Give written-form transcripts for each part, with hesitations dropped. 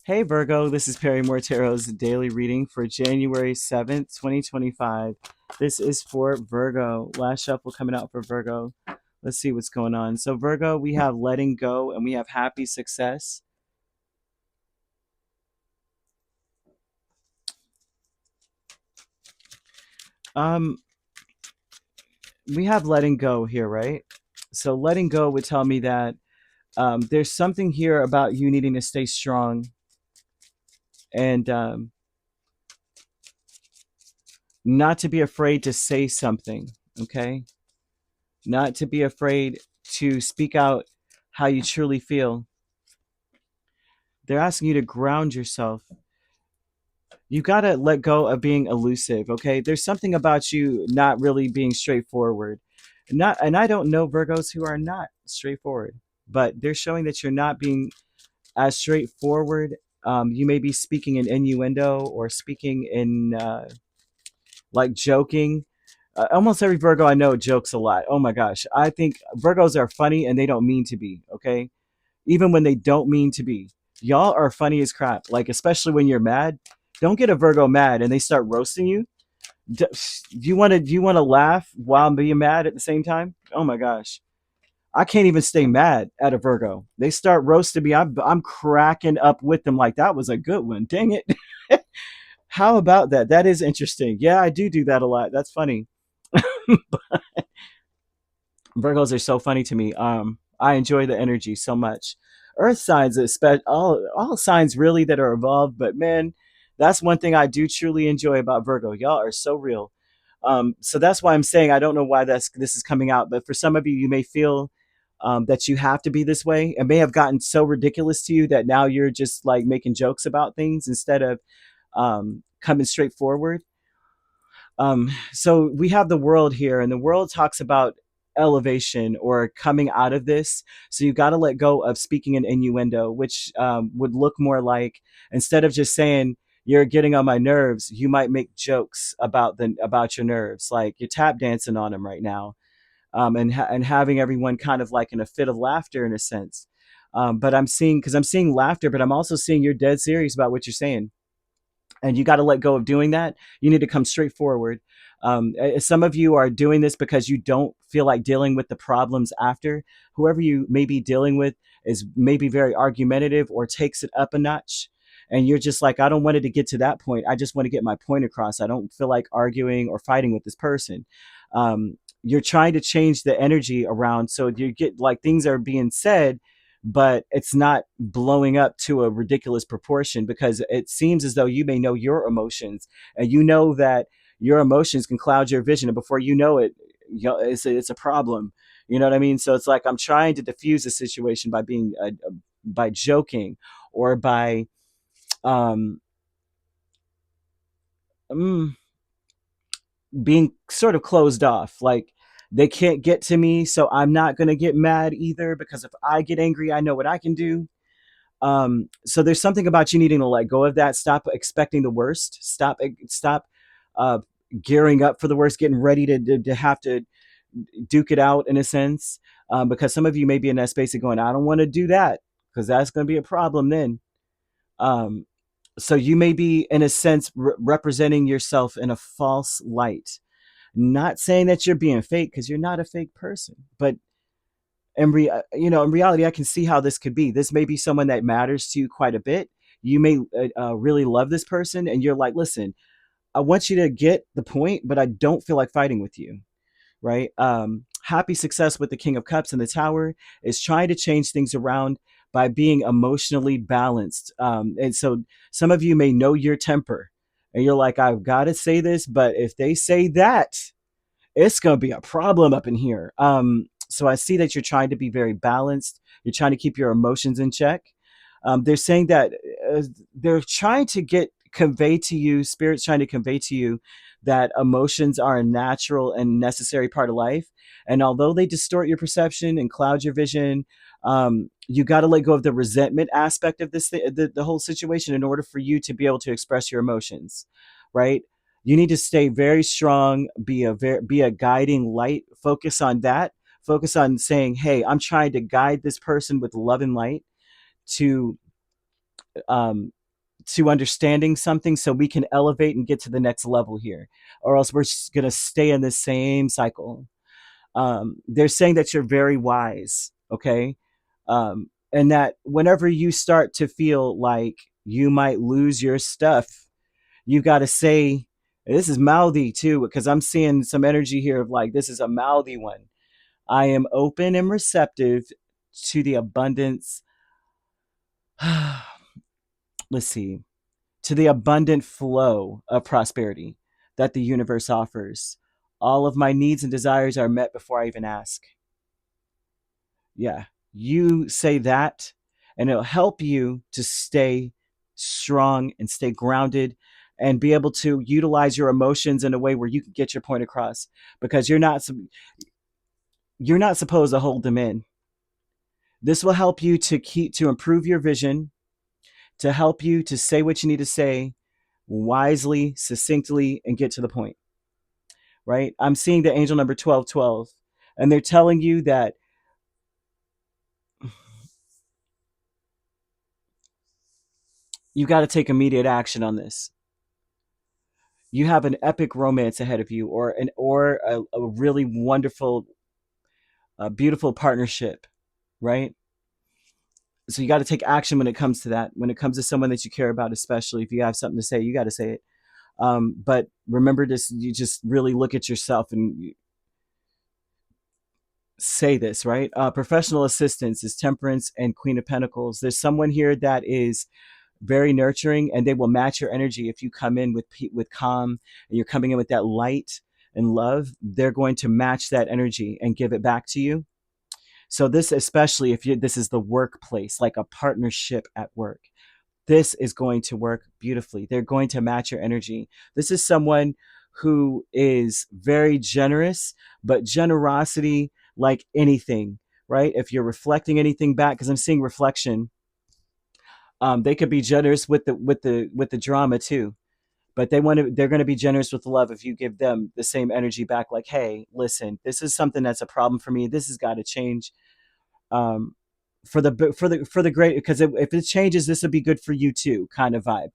Hey Virgo, this is Perrymore Tarot's daily reading for January 7th, 2025. This is for Virgo. Last shuffle coming out for Virgo. Let's see what's going on. So, Virgo, we have letting go and we have happy success. Um, we have letting go here, right? So, letting go would tell me that there's something here about you needing to stay strong and not to be afraid to say something, okay? Not to be afraid to speak out how you truly feel. They're asking you to ground yourself. You got to let go of being elusive, okay? There's something about you not really being straightforward. Not and I don't know Virgos who are not straightforward, but they're showing that you're not being as straightforward. You may be speaking in innuendo or speaking in like joking. Almost every Virgo I know jokes a lot. Oh my gosh. I think Virgos are funny and they don't mean to be, okay? Even when they don't mean to be. Y'all are funny as crap. Like, especially when you're mad. Don't get a Virgo mad and they start roasting you. Do you want to laugh while being mad at the same time? Oh my gosh. I can't even stay mad at a Virgo. They start roasting me. I'm cracking up with them like that was a good one. Dang it. How about that? That is interesting. Yeah, I do that a lot. That's funny. Virgos are so funny to me. I enjoy the energy so much. Earth signs, all signs really that are involved, but man, that's one thing I do truly enjoy about Virgo. Y'all are so real. So that's why I'm saying I don't know why this is coming out, but for some of you, you may feel that you have to be this way. It may have gotten so ridiculous to you that now you're just like making jokes about things instead of coming straight forward. So we have the world here, and the world talks about elevation or coming out of this. So you got to let go of speaking in innuendo, which would look more like instead of just saying you're getting on my nerves, you might make jokes about your nerves, like you're tap dancing on them right now, and having everyone kind of like in a fit of laughter in a sense. But I'm seeing laughter, but I'm also seeing you're dead serious about what you're saying and you got to let go of doing that. You need to come straight forward. Some of you are doing this because you don't feel like dealing with the problems after. Whoever you may be dealing with is maybe very argumentative or takes it up a notch. And you're just like, I don't want it to get to that point. I just want to get my point across. I don't feel like arguing or fighting with this person. You're trying to change the energy around. So you get like things are being said, but it's not blowing up to a ridiculous proportion because it seems as though you may know your emotions and you know that your emotions can cloud your vision and before you know it, it's a problem. You know what I mean? So it's like I'm trying to diffuse the situation by being by joking or by um, mm, being sort of closed off. Like they can't get to me, so I'm not going to get mad either because if I get angry, I know what I can do. So there's something about you needing to let go of that. Stop expecting the worst. Stop uh, gearing up for the worst, getting ready to have to duke it out in a sense. Because some of you may be in that space of going, I don't want to do that because that's going to be a problem then. Um, so you may be in a sense representing yourself in a false light. Not saying that you're being fake because you're not a fake person, but in reality, I can see how this could be. This may be someone that matters to you quite a bit. You may really love this person, and you're like, listen, I want you to get the point, but I don't feel like fighting with you, right? Happy success with the King of Cups and the Tower is trying to change things around by being emotionally balanced. And so some of you may know your temper, and you're like, I've got to say this, but if they say that, it's going to be a problem up in here. So I see that you're trying to be very balanced. You're trying to keep your emotions in check. They're saying that they're trying to convey to you, spirit's trying to convey to you that emotions are a natural and necessary part of life. And although they distort your perception and cloud your vision, you got to let go of the resentment aspect of the whole situation in order for you to be able to express your emotions, right? You need to stay very strong, be a guiding light, focus on that, focus on saying, hey, I'm trying to guide this person with love and light to um, to understanding something so we can elevate and get to the next level here, or else we're just going to stay in the same cycle. They're saying that you're very wise, okay? And that whenever you start to feel like you might lose your stuff, you got to say, this is mouthy too, because I'm seeing some energy here of like, this is a mouthy one. I am open and receptive to the abundance. Let's see, to the abundant flow of prosperity that the universe offers. All of my needs and desires are met before I even ask. Yeah, you say that, and it'll help you to stay strong and stay grounded and be able to utilize your emotions in a way where you can get your point across, because you're not supposed to hold them in. This will help you to improve your vision, to help you to say what you need to say wisely, succinctly, and get to the point. Right? I'm seeing the angel number 1212, and they're telling you that you got to take immediate action on this. You have an epic romance ahead of you, or a really wonderful, beautiful partnership, right? So you got to take action when it comes to that. When it comes to someone that you care about, especially if you have something to say, you got to say it. But remember this: you just really look at yourself and say this, right? Professional assistance is Temperance and Queen of Pentacles. There's someone here that is very nurturing, and they will match your energy. If you come in with calm and you're coming in with that light and love, they're going to match that energy and give it back to you. So this, especially if this is the workplace, like a partnership at work, this is going to work beautifully. They're going to match your energy. This is someone who is very generous, but generosity, like anything, right? If you're reflecting anything back, because I'm seeing reflection, they could be generous with the drama too, but they're going to be generous with love if you give them the same energy back. Like, hey, listen, this is something that's a problem for me. This has got to change. Um, for the great, because if it changes, this will be good for you too, kind of vibe,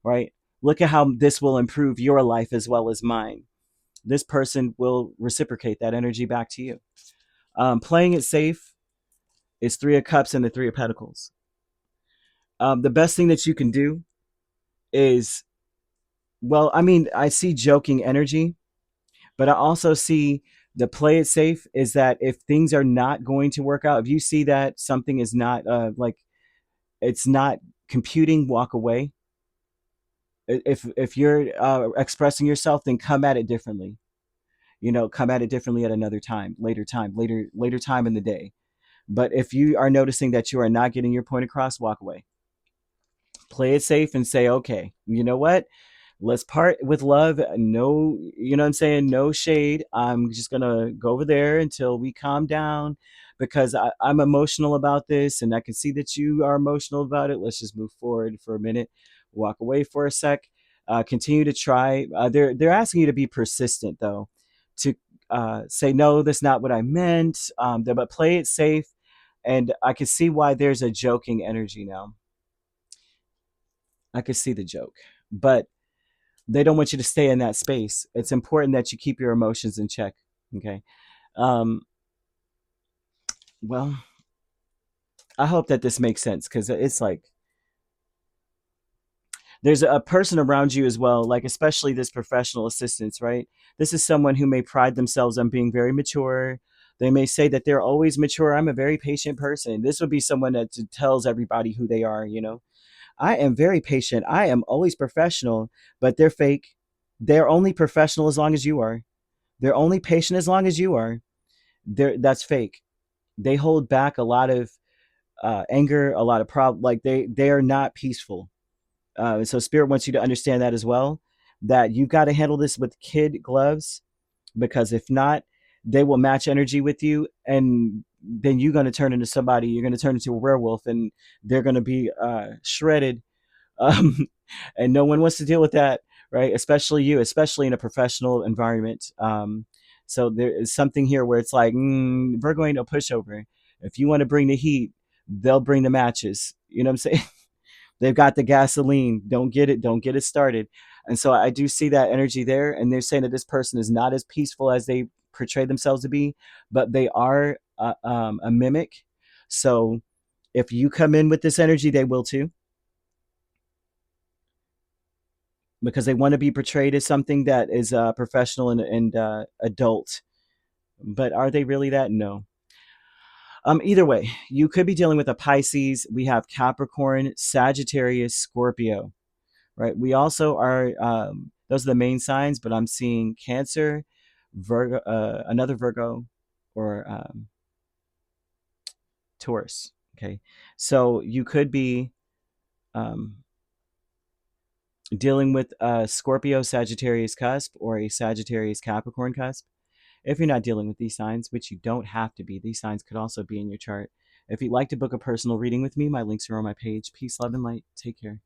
right? Look at how this will improve your life as well as mine. This person will reciprocate that energy back to you. Playing it safe is Three of Cups and the Three of Pentacles. The best thing that you can do is, well, I mean, I see joking energy, but I also see the play it safe is that if things are not going to work out, if you see that something is not like it's not computing, walk away. If you're expressing yourself, then come at it differently. Come at it differently at another time, later time in the day. But if you are noticing that you are not getting your point across, walk away. Play it safe and say, okay, you know what? Let's part with love. No, you know what I'm saying? No shade. I'm just going to go over there until we calm down, because I'm emotional about this and I can see that you are emotional about it. Let's just move forward for a minute, walk away for a sec, continue to try. They're asking you to be persistent, though, to say, no, that's not what I meant. But play it safe. And I can see why there's a joking energy now. I could see the joke, but they don't want you to stay in that space. It's important that you keep your emotions in check. Okay. Um, well, I hope that this makes sense, because it's like there's a person around you as well, like especially this professional assistance, right? This is someone who may pride themselves on being very mature. They may say that they're always mature. I'm a very patient person. This would be someone that tells everybody who they are. I am very patient. I am always professional, but they're fake. They're only professional as long as you are. They're only patient as long as you are. That's fake. They hold back a lot of anger, a lot of problem. Like they are not peaceful. So Spirit wants you to understand that as well. That you've got to handle this with kid gloves, because if not, they will match energy with you, and then you're going to turn into somebody. You're going to turn into a werewolf, and they're going to be shredded. Um, and no one wants to deal with that, right? Especially you, especially in a professional environment. So there is something here where it's like, Virgo ain't no pushover. If you want to bring the heat, they'll bring the matches. You know what I'm saying? They've got the gasoline. Don't get it started. And so I do see that energy there. And they're saying that this person is not as peaceful as they portray themselves to be, but they are a mimic. So if you come in with this energy, they will too, because they want to be portrayed as something that is professional and adult. But are they really that? No. Either way, you could be dealing with a Pisces. We have Capricorn, Sagittarius, Scorpio, right? We also are, those are the main signs, but I'm seeing Cancer, Virgo, another Virgo, or Taurus. Okay. So you could be um, dealing with a Scorpio Sagittarius cusp or a Sagittarius Capricorn cusp. If you're not dealing with these signs, which you don't have to be, these signs could also be in your chart. If you'd like to book a personal reading with me, my links are on my page. Peace, love, and light. Take care.